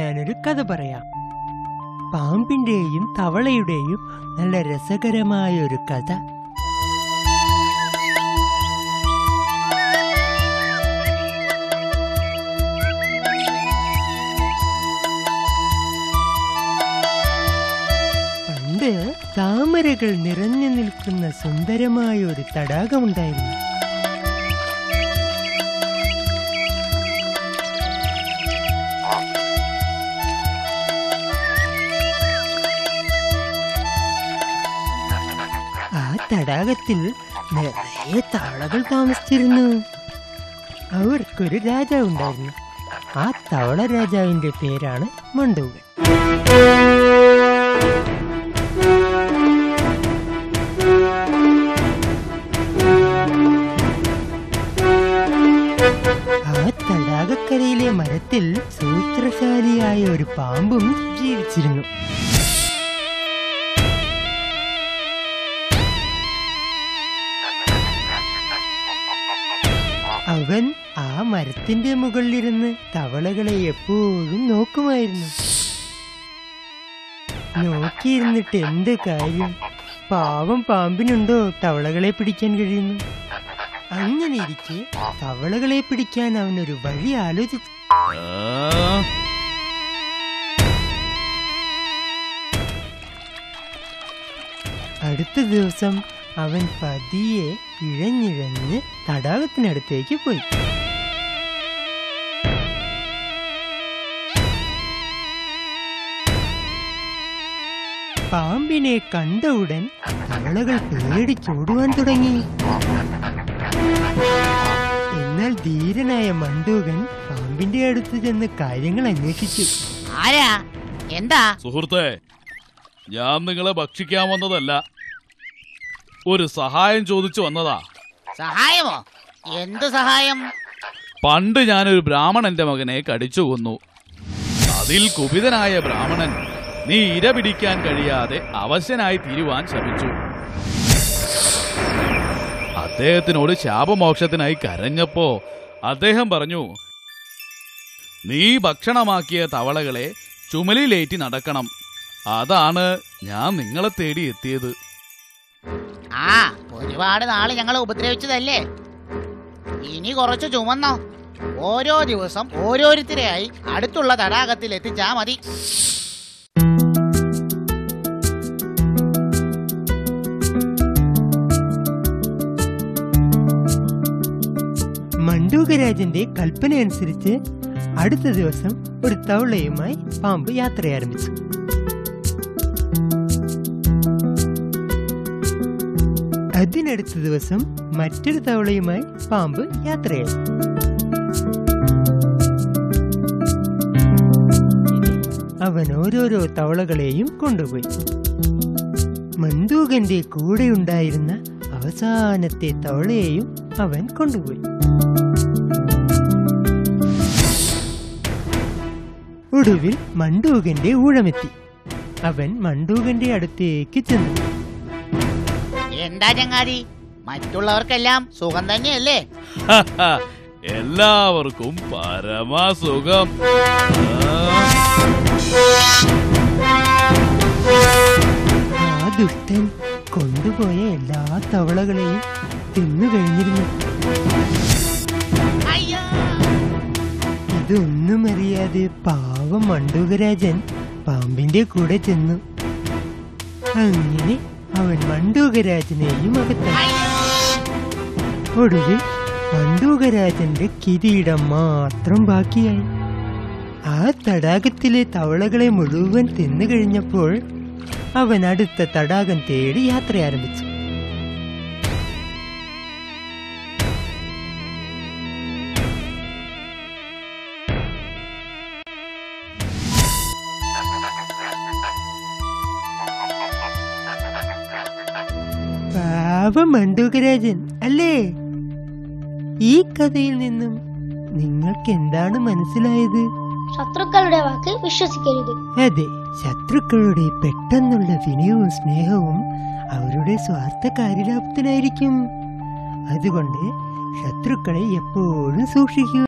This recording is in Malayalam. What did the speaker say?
ഞാനൊരു കഥ പറയാം. പാമ്പിന്റെയും തവളയുടെയും നല്ല രസകരമായ ഒരു കഥ. പണ്ട് താമരകൾ നിറഞ്ഞു നിൽക്കുന്ന സുന്ദരമായ ഒരു തടാകമുണ്ടായിരുന്നു. ആ തടാകത്തിൽ നിറയെ തവളകൾ താമസിച്ചിരുന്നു. അവർക്കൊരു രാജാവുണ്ടായിരുന്നു. ആ തവള രാജാവിന്റെ പേരാണ് മണ്ടൂകൻ. ആ തടാകക്കരയിലെ മരത്തിൽ സൂത്രശാലിയായ ഒരു പാമ്പും ജീവിച്ചിരുന്നു. അവൻ ആ മരത്തിന്റെ മുകളിലിരുന്ന് തവളകളെ എപ്പോഴും നോക്കുമായിരുന്നു. നോക്കിയിരുന്നിട്ട് എന്ത് കാര്യം? പാവം പാമ്പിനുണ്ടോ തവളകളെ പിടിക്കാൻ കഴിയുന്നു? അങ്ങനെ ഇരിക്കെ തവളകളെ പിടിക്കാൻ അവനൊരു വഴി ആലോചിച്ചു. അടുത്ത ദിവസം അവൻ പതിയെ ഇഴഞ്ഞിഴഞ്ഞ് തടാകത്തിനടുത്തേക്ക് പോയി. പാമ്പിനെ കണ്ട ഉടൻ തവളകൾ പേടിച്ചോടുവാൻ തുടങ്ങി. എന്നാൽ ധീരനായ മണ്ടൂകൻ പാമ്പിന്റെ അടുത്ത് ചെന്ന് കാര്യങ്ങൾ അന്വേഷിച്ചു. ആരാ? എന്താ? സുഹൃത്തേ, ഞാൻ നിങ്ങളെ ഭക്ഷിക്കാൻ വന്നതല്ല, ഒരു സഹായം ചോദിച്ചു വന്നതാ. സഹായമോ? എന്ത് സഹായം? പണ്ട് ഞാനൊരു ബ്രാഹ്മണന്റെ മകനെ കടിച്ചു കൊന്നു. അതിൽ കുപിതനായ ബ്രാഹ്മണൻ നീ ഇര പിടിക്കാൻ കഴിയാതെ അവശനായി തീരുവാൻ ശ്രമിച്ചു. അദ്ദേഹത്തിനോട് ശാപമോക്ഷത്തിനായി കരഞ്ഞപ്പോ അദ്ദേഹം പറഞ്ഞു, നീ ഭക്ഷണമാക്കിയ തവളകളെ ചുമലിലേറ്റി നടക്കണം. അതാണ് ഞാൻ നിങ്ങളെ തേടി എത്തിയത്. ആ, ഒരുപാട് നാള് ഞങ്ങളെ ഉപദ്രവിച്ചതല്ലേ? ഇനി കുറച്ച് ചുമന്നോ. ഓരോ ദിവസം ഓരോരുത്തരെയായി അടുത്തുള്ള തടാകത്തിൽ എത്തിച്ചാ മതി. മണ്ടൂകരാജന്റെ കൽപ്പന അനുസരിച്ച് അടുത്ത ദിവസം ഒരു തവളയുമായി പാമ്പ് യാത്ര ആരംഭിച്ചു. അതിനടുത്ത ദിവസം മറ്റൊരു തവളയുമായി പാമ്പ് യാത്രയായി. അവൻ ഓരോരോ തവളകളെയും കൊണ്ടുപോയി. മണ്ടൂകന്റെ കൂടെ ഉണ്ടായിരുന്ന അവസാനത്തെ തവളയെയും അവൻ കൊണ്ടുപോയി. ഒടുവിൽ മണ്ടൂകന്റെ ഊഴമെത്തി. അവൻ മണ്ടൂകന്റെ അടുത്തേക്ക് ചെന്നു. എന്താ ചങ്ങാതി, മറ്റുള്ളവർക്കെല്ലാം സുഖം തന്നെയല്ലേ? എല്ലാവർക്കും പരമസുഖം. ആ ദുഷ്ടൻ കൊണ്ടുപോയ എല്ലാ തവളകളെയും തിന്നു കഴിഞ്ഞിരുന്നു. ഇതൊന്നും അറിയാതെ പാവം മണ്ടൂകരാജൻ പാമ്പിന്റെ കൂടെ ചെന്നു. അങ്ങനെ അവൻ മണ്ടൂകരാജനെയും അകത്താക്കി. ഒടുവിൽ മണ്ടൂകരാജന്റെ കിരീടം മാത്രം ബാക്കിയായി. ആ തടാകത്തിലെ തവളകളെ മുഴുവൻ തിന്നു കഴിഞ്ഞപ്പോൾ അവൻ അടുത്ത തടാകം തേടി യാത്ര ആരംഭിച്ചു. പാവം മണ്ടൂകരാജൻ അല്ലേ? ഈ കഥയിൽ നിന്നും നിങ്ങൾക്ക് എന്താണ് മനസ്സിലായത്? ശത്രുക്കളുടെ വാക്ക് വിശ്വസിക്കരുത്. അതെ, ശത്രുക്കളുടെ പെട്ടെന്നുള്ള വിനയവും സ്നേഹവും അവരുടെ സ്വാർത്ഥ കാര്യലാഭത്തിനായിരിക്കും. അതുകൊണ്ട് ശത്രുക്കളെ എപ്പോഴും സൂക്ഷിക്കൂ.